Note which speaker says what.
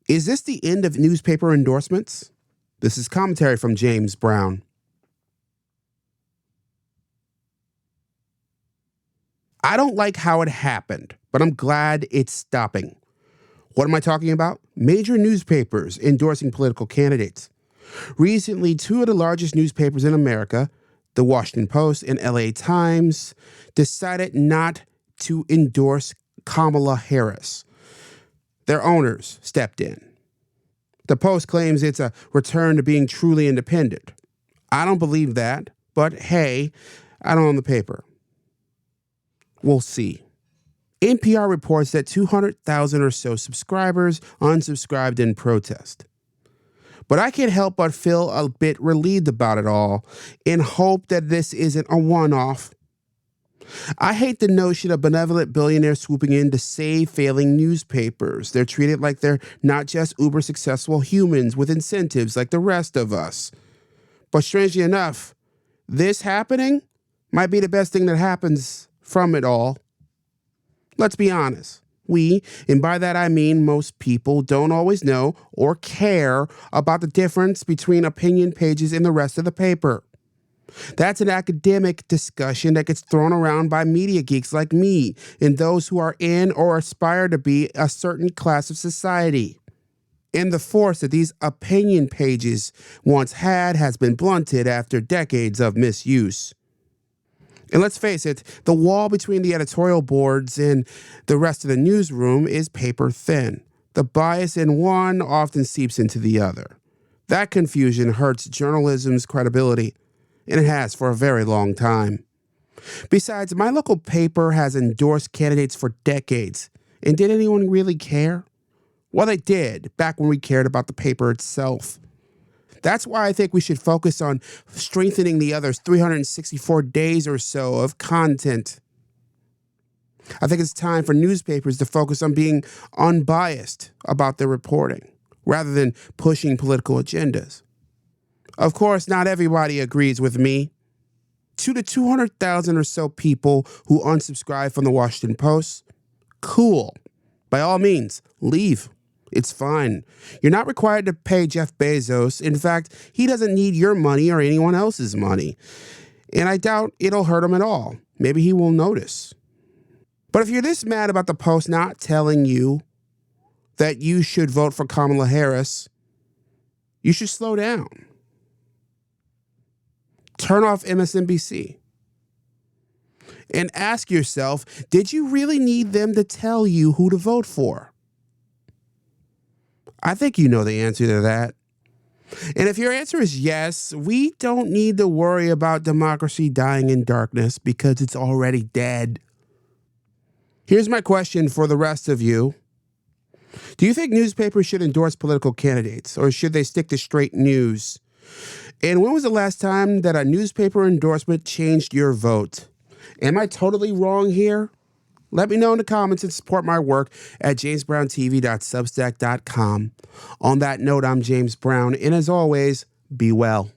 Speaker 1: Is this the end of newspaper endorsements? This is commentary from James Brown. I don't like how it happened, but I'm glad it's stopping. What am I talking about? Major newspapers endorsing political candidates. Recently, two of the largest newspapers in America, the Washington Post and LA Times, decided not to endorse Kamala Harris. Their owners stepped in. The Post claims it's a return to being truly independent. I don't believe that, but hey, I don't own the paper. We'll see. NPR reports that 200,000 or so subscribers unsubscribed in protest. But I can't help but feel a bit relieved about it all in hope that this isn't a one-off. I hate the notion of benevolent billionaires swooping in to save failing newspapers. They're treated like they're not just uber successful humans with incentives like the rest of us. But strangely enough, this happening might be the best thing that happens from it all. Let's be honest. We, and by that I mean most people, don't always know or care about the difference between opinion pages and the rest of the paper. That's an academic discussion that gets thrown around by media geeks like me and those who are in or aspire to be a certain class of society. And the force that these opinion pages once had has been blunted after decades of misuse. And let's face it, the wall between the editorial boards and the rest of the newsroom is paper thin. The bias in one often seeps into the other. That confusion hurts journalism's credibility, and it has for a very long time. Besides, my local paper has endorsed candidates for decades, and did anyone really care? Well, they did, back when we cared about the paper itself. That's why I think we should focus on strengthening the other's 364 days or so of content. I think it's time for newspapers to focus on being unbiased about their reporting, rather than pushing political agendas. Of course, not everybody agrees with me. To the 200,000 or so people who unsubscribe from the Washington Post, cool. By all means, leave. It's fine. You're not required to pay Jeff Bezos. In fact, he doesn't need your money or anyone else's money. And I doubt it'll hurt him at all. Maybe he will notice. But if you're this mad about the Post not telling you that you should vote for Kamala Harris, you should slow down. Turn off MSNBC. And ask yourself, did you really need them to tell you who to vote for? I think you know the answer to that. And if your answer is yes, we don't need to worry about democracy dying in darkness because it's already dead. Here's my question for the rest of you. Do you think newspapers should endorse political candidates, or should they stick to straight news? And when was the last time that a newspaper endorsement changed your vote? Am I totally wrong here? Let me know in the comments and support my work at jamesbrowntv.substack.com. On that note, I'm James Brown, and as always, be well.